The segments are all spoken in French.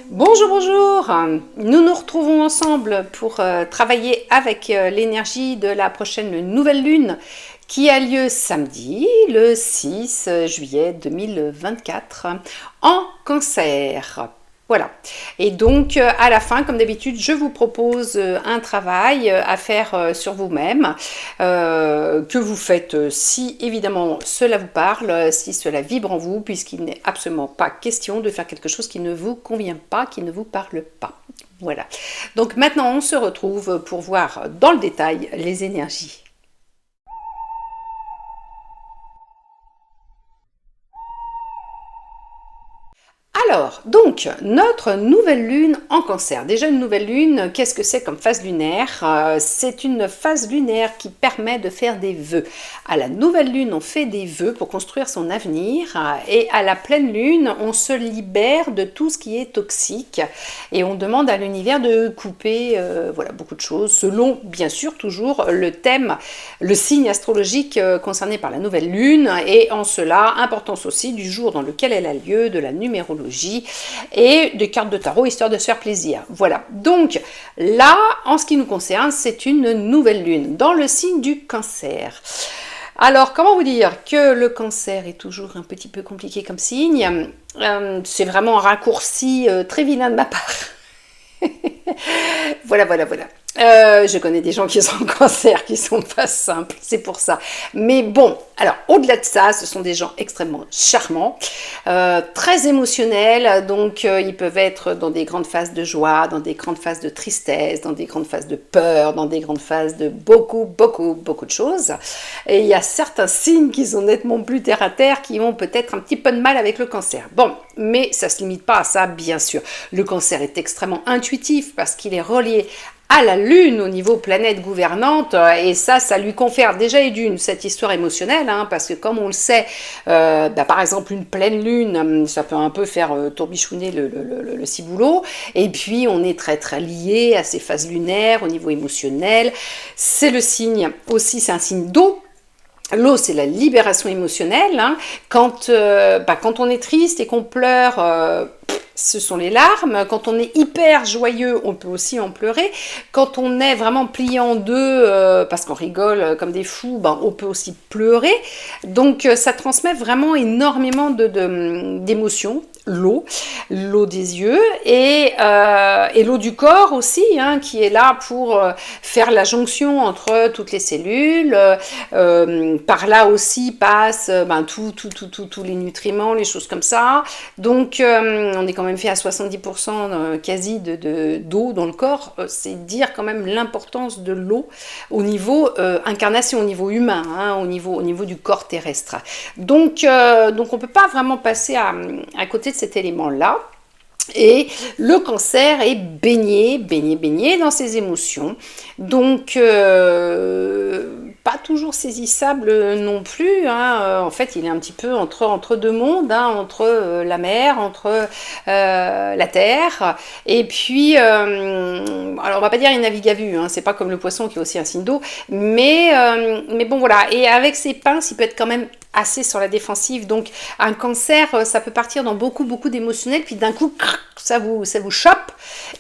Bonjour, bonjour. Nous nous retrouvons ensemble pour travailler avec l'énergie de la prochaine nouvelle lune qui a lieu samedi, le 6 juillet 2024, en Cancer. Voilà. Et donc, à la fin, comme d'habitude, je vous propose un travail à faire sur vous-même, que vous faites si évidemment cela vous parle, si cela vibre en vous, puisqu'il n'est absolument pas question de faire quelque chose qui ne vous convient pas, qui ne vous parle pas. Voilà. Donc maintenant, on se retrouve pour voir dans le détail les énergies. Alors, donc, notre nouvelle lune en Cancer. Déjà une nouvelle lune, qu'est-ce que c'est comme phase lunaire? C'est une phase lunaire qui permet de faire des vœux. À la nouvelle lune, on fait des vœux pour construire son avenir, et à la pleine lune, on se libère de tout ce qui est toxique et on demande à l'univers de couper voilà, beaucoup de choses, selon bien sûr toujours le thème, le signe astrologique concerné par la nouvelle lune, et en cela, importance aussi du jour dans lequel elle a lieu, de la numérologie et des cartes de tarot, histoire de se faire plaisir. Voilà, donc là, en ce qui nous concerne, c'est une nouvelle lune dans le signe du Cancer. Alors, comment vous dire que le Cancer est toujours un petit peu compliqué comme signe? C'est vraiment un raccourci très vilain de ma part. Voilà, voilà, voilà. Je connais des gens qui sont en Cancer, qui sont pas simples, c'est pour ça. Mais bon, alors au-delà de ça, ce sont des gens extrêmement charmants, très émotionnels, donc ils peuvent être dans des grandes phases de joie, dans des grandes phases de tristesse, dans des grandes phases de peur, dans des grandes phases de beaucoup de choses. Et il y a certains signes qui sont nettement plus terre à terre, qui ont peut-être un petit peu de mal avec le Cancer. Bon, mais ça se limite pas à ça, bien sûr. Le Cancer est extrêmement intuitif parce qu'il est relié à la Lune au niveau planète gouvernante, et ça lui confère déjà et d'une cette histoire émotionnelle, hein, parce que comme on le sait, par exemple une pleine Lune, ça peut un peu faire tourbichonner le ciboulot, et puis on est très très lié à ces phases lunaires au niveau émotionnel. C'est le signe aussi, c'est un signe d'eau. L'eau, c'est la libération émotionnelle, hein. Quand on est triste et qu'on pleure, ce sont les larmes. Quand on est hyper joyeux, on peut aussi en pleurer. Quand on est vraiment plié en deux, parce qu'on rigole comme des fous, on peut aussi pleurer. Donc ça transmet vraiment énormément d'émotions. L'eau des yeux et l'eau du corps aussi, hein, qui est là pour faire la jonction entre toutes les cellules. Par là aussi passent tous les nutriments, les choses comme ça. Donc on est quand même fait à 70% quasi d'eau dans le corps. C'est dire quand même l'importance de l'eau au niveau incarnation, au niveau humain, hein, au niveau du corps terrestre. Donc on peut pas vraiment passer à côté de cet élément-là. Et le Cancer est baigné dans ses émotions. Donc, pas toujours saisissable non plus, hein. En fait, il est un petit peu entre deux mondes, hein, entre la mer, entre la terre. Et puis, alors on va pas dire il navigue à vue, hein, c'est pas comme le poisson qui est aussi un signe d'eau. Mais bon, voilà. Et avec ses pinces, il peut être quand même assez sur la défensive. Donc un Cancer, ça peut partir dans beaucoup d'émotionnel, puis d'un coup ça vous chope,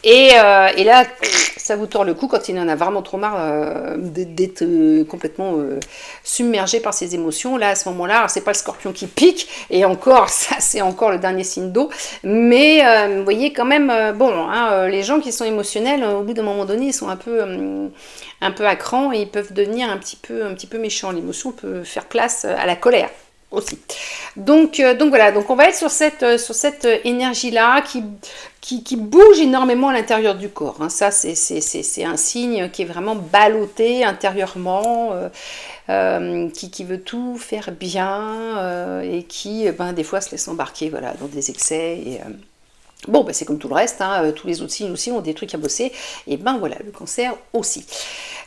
et là ça vous tord le cou quand il en a vraiment trop marre d'être complètement submergé par ses émotions. Là, à ce moment-là, c'est pas le Scorpion qui pique, et encore ça, c'est encore le dernier signe d'eau, mais vous voyez quand même, les gens qui sont émotionnels, au bout d'un moment donné, ils sont un peu à cran, et ils peuvent devenir un petit peu méchants. L'émotion peut faire place à la colère aussi. Donc voilà, donc on va être sur cette énergie-là qui bouge énormément à l'intérieur du corps, hein. Ça, c'est un signe qui est vraiment ballotté intérieurement, qui veut tout faire bien, et qui, des fois, se laisse embarquer, voilà, dans des excès. Et c'est comme tout le reste, hein, tous les autres signes aussi ont des trucs à bosser, et voilà, le Cancer aussi.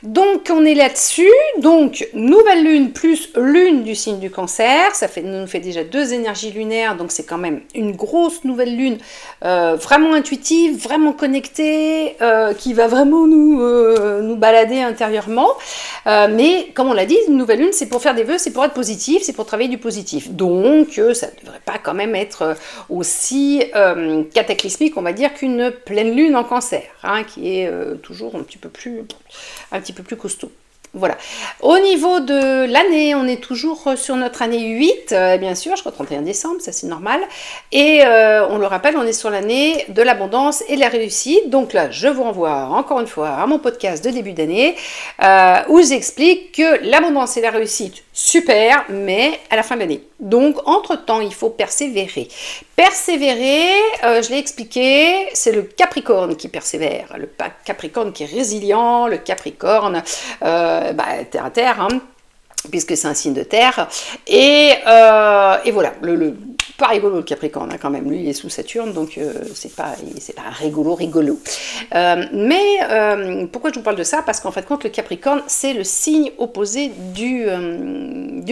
Donc on est là-dessus, donc nouvelle lune plus lune du signe du cancer, ça nous fait déjà 2 énergies lunaires, donc c'est quand même une grosse nouvelle lune, vraiment intuitive, vraiment connectée, qui va vraiment nous balader intérieurement, mais comme on l'a dit, une nouvelle lune c'est pour faire des vœux, c'est pour être positif, c'est pour travailler du positif, donc ça ne devrait pas quand même être aussi cataclysmique, on va dire, qu'une pleine lune en cancer, hein, qui est toujours un petit peu plus costaud. Voilà. Au niveau de l'année, on est toujours sur notre année 8, bien sûr, jusqu'au 31 décembre, ça c'est normal. Et on le rappelle, on est sur l'année de l'abondance et de la réussite. Donc là, je vous renvoie encore une fois à mon podcast de début d'année, où j'explique que l'abondance et la réussite, super, mais à la fin de l'année. Donc, entre-temps, il faut persévérer. Persévérer, je l'ai expliqué, c'est le Capricorne qui persévère, le Capricorne qui est résilient, le Capricorne, terre à terre, hein, puisque c'est un signe de terre. Et voilà, pas rigolo le Capricorne, hein, quand même. Lui, il est sous Saturne, donc c'est pas rigolo. Mais pourquoi je vous parle de ça? Parce qu'en fait, le Capricorne, c'est le signe opposé du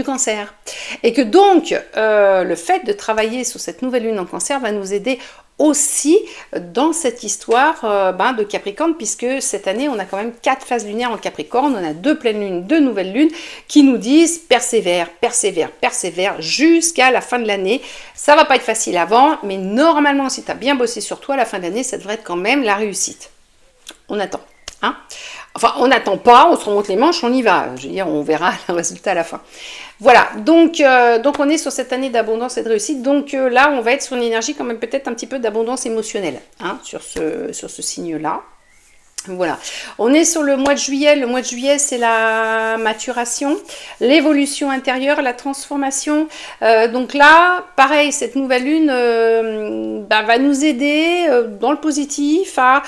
cancer. Et que donc, le fait de travailler sur cette nouvelle lune en cancer va nous aider aussi dans cette histoire de Capricorne, puisque cette année on a quand même 4 phases lunaires en Capricorne, on a 2 pleines lunes, 2 nouvelles lunes qui nous disent persévère jusqu'à la fin de l'année. Ça va pas être facile avant, mais normalement si tu as bien bossé sur toi, à la fin de l'année ça devrait être quand même la réussite. On attend, hein. Enfin, on n'attend pas, on se remonte les manches, on y va. Je veux dire, on verra le résultat à la fin. Voilà, donc on est sur cette année d'abondance et de réussite. Donc là, on va être sur une énergie quand même peut-être un petit peu d'abondance émotionnelle, hein, sur ce signe-là. Voilà, on est sur le mois de juillet. Le mois de juillet, c'est la maturation, l'évolution intérieure, la transformation. Donc là, pareil, cette nouvelle lune va nous aider dans le positif à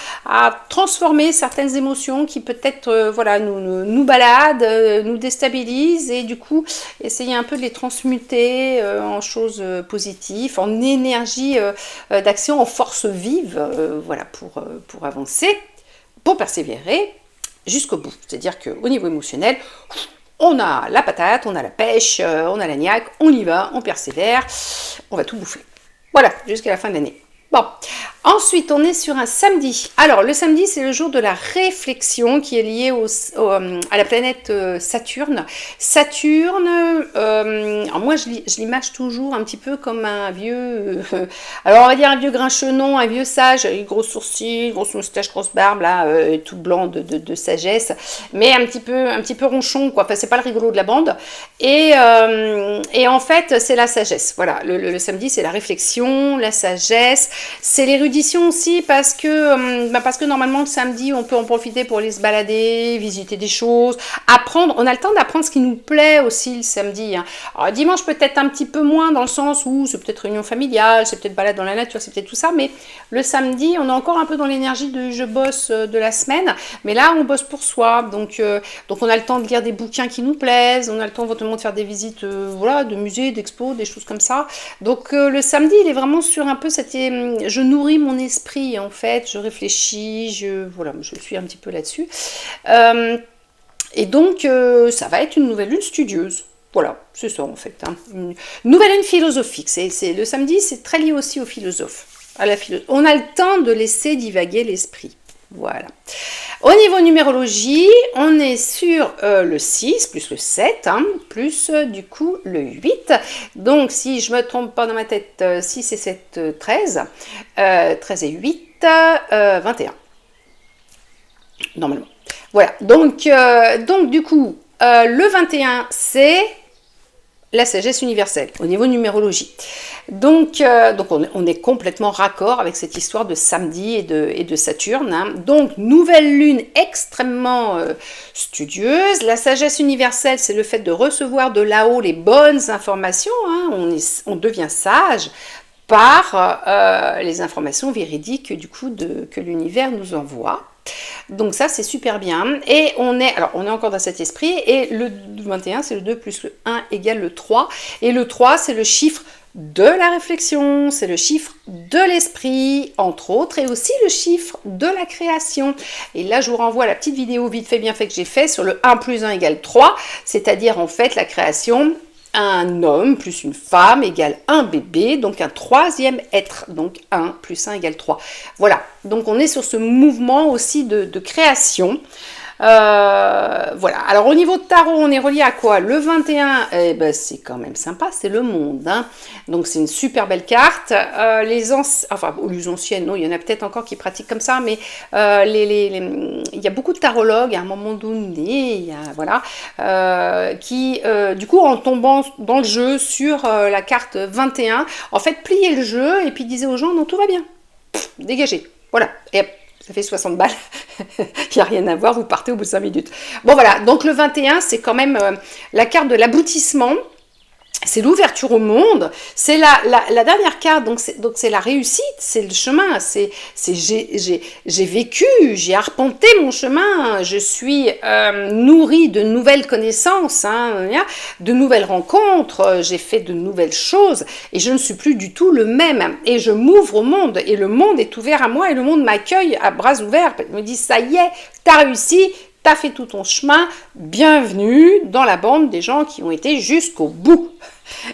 transformer certaines émotions qui peut-être nous baladent, nous déstabilisent, et du coup, essayer un peu de les transmuter en choses positives, en énergie d'action, en force vive, pour avancer, pour persévérer jusqu'au bout. C'est-à-dire qu'au niveau émotionnel, on a la patate, on a la pêche, on a la niaque, on y va, on persévère, on va tout bouffer. Voilà, jusqu'à la fin de l'année. Bon, ensuite on est sur un samedi. Alors le samedi, c'est le jour de la réflexion qui est lié à la planète Saturne. Saturne, alors moi je l'image toujours un petit peu comme un vieux, alors on va dire un vieux grinchenon, un vieux sage, avec gros sourcils, grosse moustache, grosse barbe, là, tout blanc de sagesse, mais un petit peu ronchon, quoi. Enfin, c'est pas le rigolo de la bande. Et en fait, c'est la sagesse. Voilà, le samedi, c'est la réflexion, la sagesse. C'est l'érudition aussi, parce que normalement le samedi on peut en profiter pour aller se balader, visiter des choses, apprendre. On a le temps d'apprendre ce qui nous plaît aussi le samedi, hein. Alors dimanche peut-être un petit peu moins, dans le sens où c'est peut-être réunion familiale, c'est peut-être balade dans la nature, c'est peut-être tout ça, mais le samedi on est encore un peu dans l'énergie de je bosse de la semaine, mais là on bosse pour soi, donc on a le temps de lire des bouquins qui nous plaisent, on a le temps éventuellement de faire des visites de musées, d'expos, des choses comme ça. Donc le samedi il est vraiment sur un peu cette... Je nourris mon esprit en fait, je réfléchis, je suis un petit peu là-dessus. Et donc ça va être une nouvelle lune studieuse. Voilà, c'est ça en fait, hein. Une nouvelle lune philosophique. Le samedi, c'est très lié aussi aux philosophes. On a le temps de laisser divaguer l'esprit. Voilà. Au niveau numérologie, on est sur le 6 plus le 7, hein, plus du coup le 8. Donc si je ne me trompe pas dans ma tête, 6 et 7, 13. 13 et 8, 21. Normalement. Voilà. Donc du coup, le 21, c'est la sagesse universelle au niveau numérologie. Donc on est complètement raccord avec cette histoire de samedi et de Saturne, hein. Donc nouvelle lune extrêmement studieuse. La sagesse universelle, c'est le fait de recevoir de là-haut les bonnes informations, hein. On devient sage par les informations véridiques du coup que l'univers nous envoie. Donc ça c'est super bien, et on est encore dans cet esprit, et le 21 c'est le 2 plus le 1 égale le 3, et le 3 c'est le chiffre de la réflexion, c'est le chiffre de l'esprit, entre autres, et aussi le chiffre de la création. Et là, je vous renvoie à la petite vidéo vite fait, bien fait que j'ai fait sur le 1 plus 1 égale 3, c'est-à-dire en fait la création, un homme plus une femme égale un bébé, donc un troisième être, donc 1 plus 1 égale 3. Voilà, donc on est sur ce mouvement aussi de création. Voilà, alors au niveau de tarot, on est relié à quoi? Le 21, eh ben, c'est quand même sympa, c'est le monde, hein. Donc c'est une super belle carte. Les anciennes, non, il y en a peut-être encore qui pratiquent comme ça, mais il y a beaucoup de tarologues à un moment donné, il y a, voilà, qui, du coup, en tombant dans le jeu sur la carte 21, en fait, pliaient le jeu et puis disaient aux gens, non, tout va bien, dégagez, voilà, et hop, ça fait 60 balles, il n'y a rien à voir, vous partez au bout de 5 minutes. Bon voilà, donc le 21, c'est quand même la carte de l'aboutissement, c'est l'ouverture au monde, c'est la dernière carte, donc c'est la réussite, c'est le chemin, j'ai vécu, j'ai arpenté mon chemin, je suis nourrie de nouvelles connaissances, hein, de nouvelles rencontres, j'ai fait de nouvelles choses, et je ne suis plus du tout le même, et je m'ouvre au monde, et le monde est ouvert à moi, et le monde m'accueille à bras ouverts, il me dit, ça y est, t'as réussi, t'as fait tout ton chemin, bienvenue dans la bande des gens qui ont été jusqu'au bout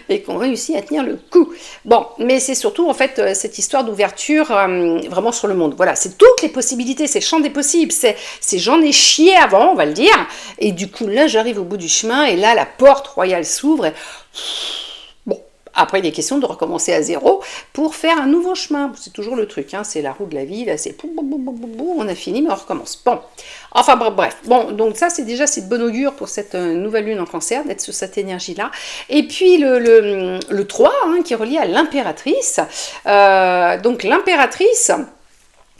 et qui ont réussi à tenir le coup. Bon, mais c'est surtout en fait cette histoire d'ouverture vraiment sur le monde. Voilà, c'est toutes les possibilités, c'est le champ des possibles, c'est j'en ai chié avant, on va le dire, et du coup là j'arrive au bout du chemin et là la porte royale s'ouvre et... Bon, après il est question de recommencer à zéro pour faire un nouveau chemin. C'est toujours le truc, hein, c'est la roue de la vie, là c'est on a fini mais on recommence. Bon, enfin bref, bon, donc ça c'est déjà c'est de bon augure pour cette nouvelle lune en cancer, d'être sur cette énergie-là. Et puis le 3, hein, qui est relié à l'impératrice. Donc l'impératrice,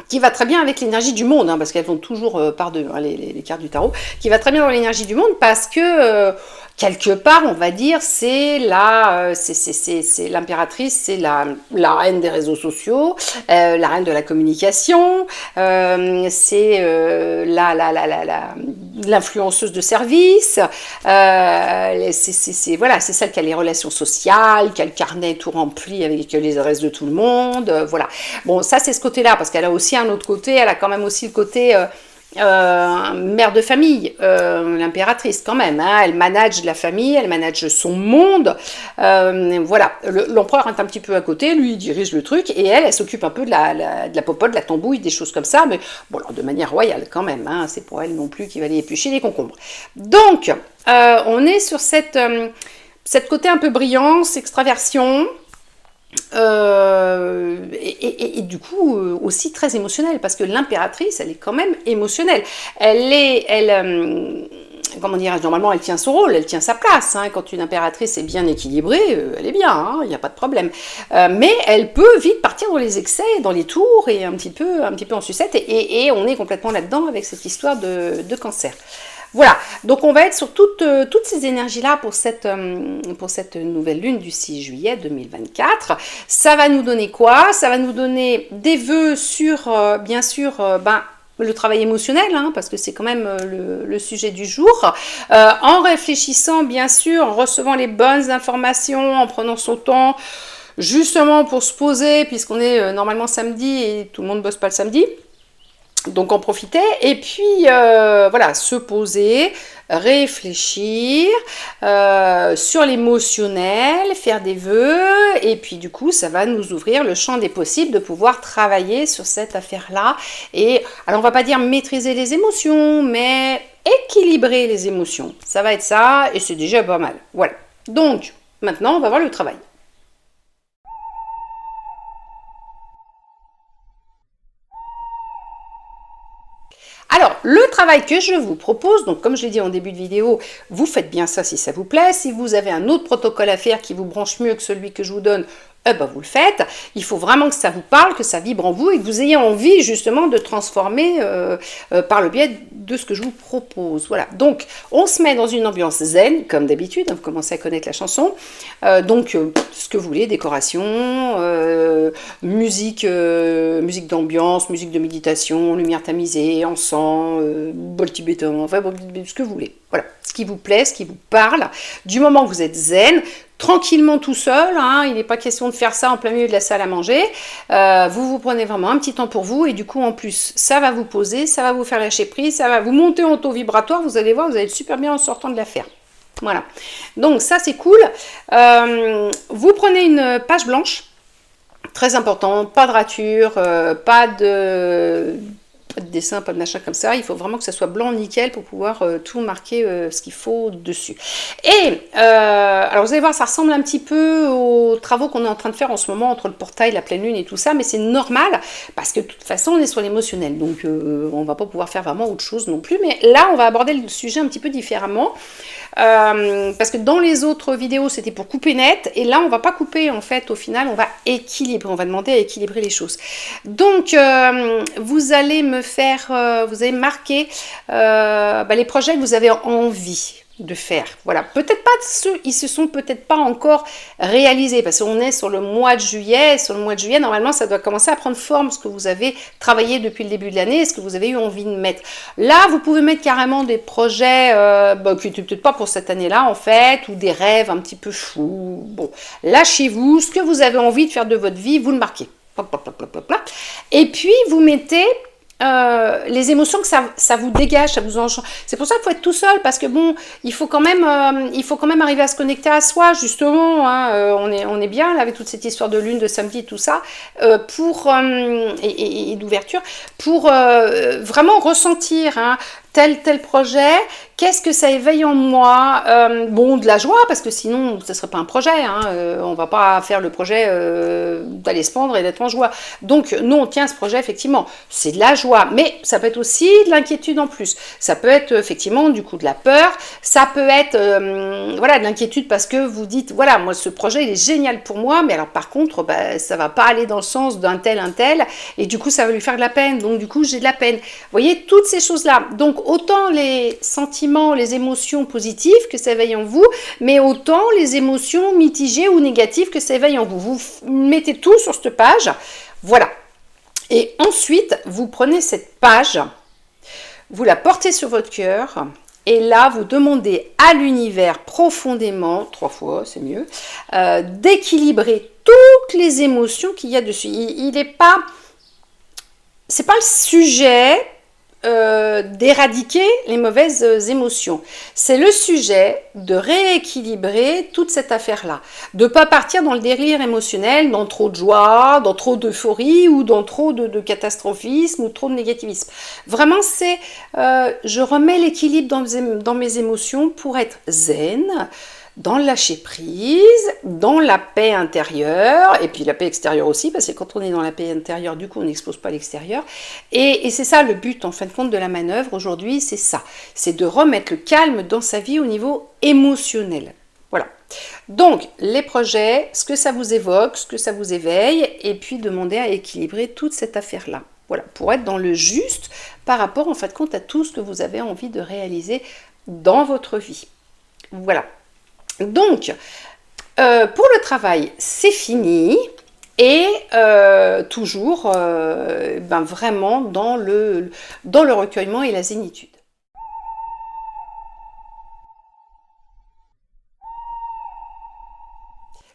qui va très bien avec l'énergie du monde, hein, parce qu'elles vont toujours par deux, hein, les cartes du tarot, qui va très bien dans l'énergie du monde parce que quelque part, on va dire, c'est l'impératrice, c'est la reine des réseaux sociaux, la reine de la communication, c'est l'influenceuse de service, voilà, c'est celle qui a les relations sociales, qui a le carnet tout rempli avec les adresses de tout le monde, voilà. Bon, ça c'est ce côté-là, parce qu'elle a aussi un autre côté, elle a quand même aussi le côté... mère de famille, l'impératrice quand même, hein, elle manage la famille, elle manage son monde, voilà, l'empereur est un petit peu à côté, lui il dirige le truc, et elle s'occupe un peu de la popote, de la tambouille, des choses comme ça, mais bon, alors de manière royale quand même, hein, c'est pour elle non plus qu'il va aller éplucher les concombres. Donc, on est sur cette côté un peu brillance, extraversion, et du coup aussi très émotionnelle, parce que l'impératrice elle est quand même émotionnelle, comment dirais-je, normalement elle tient son rôle, elle tient sa place, hein. Quand une impératrice est bien équilibrée, elle est bien, hein, il n'y a pas de problème, mais elle peut vite partir dans les excès, dans les tours et un petit peu en sucette, et on est complètement là-dedans avec cette histoire de cancer. Voilà, donc on va être sur toutes ces énergies-là pour cette nouvelle lune du 6 juillet 2024. Ça va nous donner quoi? Ça va nous donner des vœux sur, bien sûr, le travail émotionnel, hein, parce que c'est quand même le sujet du jour, en réfléchissant, bien sûr, en recevant les bonnes informations, en prenant son temps, justement pour se poser, puisqu'on est normalement samedi et tout le monde ne bosse pas le samedi. Donc en profiter et puis voilà, se poser, réfléchir sur l'émotionnel, faire des vœux et puis du coup ça va nous ouvrir le champ des possibles de pouvoir travailler sur cette affaire-là. Et alors on va pas dire maîtriser les émotions, mais équilibrer les émotions. Ça va être ça et c'est déjà pas mal. Voilà. Donc maintenant on va voir le travail. Alors, le travail que je vous propose, donc comme je l'ai dit en début de vidéo, vous faites bien ça si ça vous plaît. Si vous avez un autre protocole à faire qui vous branche mieux que celui que je vous donne, vous le faites. Il faut vraiment que ça vous parle, que ça vibre en vous et que vous ayez envie justement de transformer par le biais de ce que je vous propose. Voilà, donc on se met dans une ambiance zen, comme d'habitude, hein, vous commencez à connaître la chanson. Ce que vous voulez, décoration, musique d'ambiance, musique de méditation, lumière tamisée, encens, bol tibétain, enfin ce que vous voulez. Voilà, ce qui vous plaît, ce qui vous parle. Du moment que vous êtes zen, tranquillement tout seul, hein, il n'est pas question de faire ça en plein milieu de la salle à manger, vous prenez vraiment un petit temps pour vous, et du coup en plus ça va vous poser, ça va vous faire lâcher prise, ça va vous monter en taux vibratoire, vous allez voir, vous allez être super bien en sortant de l'affaire. Voilà, donc ça c'est cool. Vous prenez une page blanche, très important, pas de rature, pas de dessin, pas de machin comme ça, il faut vraiment que ça soit blanc nickel pour pouvoir tout marquer ce qu'il faut dessus. Et alors vous allez voir, ça ressemble un petit peu aux travaux qu'on est en train de faire en ce moment entre le portail, la pleine lune et tout ça, mais c'est normal parce que de toute façon on est sur l'émotionnel, donc on va pas pouvoir faire vraiment autre chose non plus, mais là on va aborder le sujet un petit peu différemment. Parce que dans les autres vidéos c'était pour couper net, et là on va pas couper en fait, au final on va équilibrer, on va demander à équilibrer les choses. Donc vous allez me faire, vous allez marquer les projets que vous avez envie de faire. Voilà, peut-être pas ceux, ils se sont peut-être pas encore réalisés, parce qu'on est sur le mois de juillet, normalement ça doit commencer à prendre forme, ce que vous avez travaillé depuis le début de l'année, ce que vous avez eu envie de mettre. Là, vous pouvez mettre carrément des projets qui n'étaient peut-être pas pour cette année-là en fait, ou des rêves un petit peu fous. Bon, lâchez-vous, ce que vous avez envie de faire de votre vie, vous le marquez. Et puis vous mettez les émotions que ça vous dégage, ça vous enchante. C'est pour ça qu'il faut être tout seul, parce que bon, il faut quand même arriver à se connecter à soi, justement, hein, on est bien là avec toute cette histoire de lune, de samedi, tout ça, et d'ouverture, pour vraiment ressentir, hein, tel projet, qu'est-ce que ça éveille en moi, bon, de la joie, parce que sinon ce ne serait pas un projet, hein, on ne va pas faire le projet d'aller se pendre et d'être en joie. Donc nous on tient ce projet, effectivement, c'est de la joie, mais ça peut être aussi de l'inquiétude en plus, ça peut être effectivement du coup de la peur, ça peut être voilà, de l'inquiétude parce que vous dites, voilà, moi ce projet il est génial pour moi, mais alors par contre ça va pas aller dans le sens d'un tel, et du coup ça va lui faire de la peine, donc du coup j'ai de la peine. Vous voyez, toutes ces choses-là, donc autant les sentiments, les émotions positives que ça éveille en vous, mais autant les émotions mitigées ou négatives que ça éveille en vous. Vous mettez tout sur cette page, voilà. Et ensuite, vous prenez cette page, vous la portez sur votre cœur, et là, vous demandez à l'univers profondément, 3 fois, c'est mieux, d'équilibrer toutes les émotions qu'il y a dessus. C'est pas le sujet d'éradiquer les mauvaises émotions. C'est le sujet de rééquilibrer toute cette affaire-là. De ne pas partir dans le délire émotionnel, dans trop de joie, dans trop d'euphorie ou dans trop de catastrophisme ou trop de négativisme. Vraiment, c'est je remets l'équilibre dans mes émotions pour être zen, dans le lâcher prise, dans la paix intérieure, et puis la paix extérieure aussi, parce que quand on est dans la paix intérieure, du coup on n'explose pas l'extérieur, et c'est ça le but en fin de compte de la manœuvre aujourd'hui, c'est ça, c'est de remettre le calme dans sa vie au niveau émotionnel. Voilà. Donc les projets, ce que ça vous évoque, ce que ça vous éveille, et puis demander à équilibrer toute cette affaire-là. Voilà, pour être dans le juste par rapport en fin de compte à tout ce que vous avez envie de réaliser dans votre vie. Voilà. Donc, pour le travail, c'est fini, et toujours vraiment dans le recueillement et la zénitude.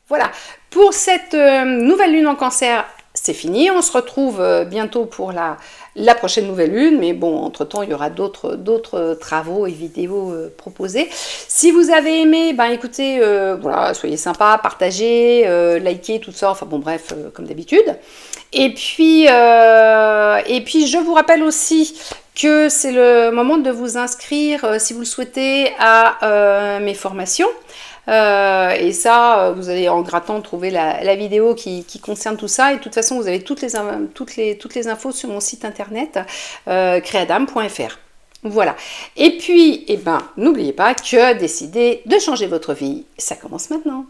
Voilà, pour cette nouvelle lune en Cancer, c'est fini. On se retrouve bientôt pour la prochaine nouvelle lune, mais bon, entre-temps, il y aura d'autres travaux et vidéos proposés. Si vous avez aimé, écoutez, voilà, soyez sympa, partagez, likez, tout ça, enfin bon, bref, comme d'habitude. Et puis, je vous rappelle aussi que c'est le moment de vous inscrire, si vous le souhaitez, à mes formations. Et ça, vous allez en grattant trouver la vidéo qui concerne tout ça, et de toute façon vous avez toutes les infos sur mon site internet créadam.fr. Voilà, et puis n'oubliez pas que décider de changer votre vie, ça commence maintenant.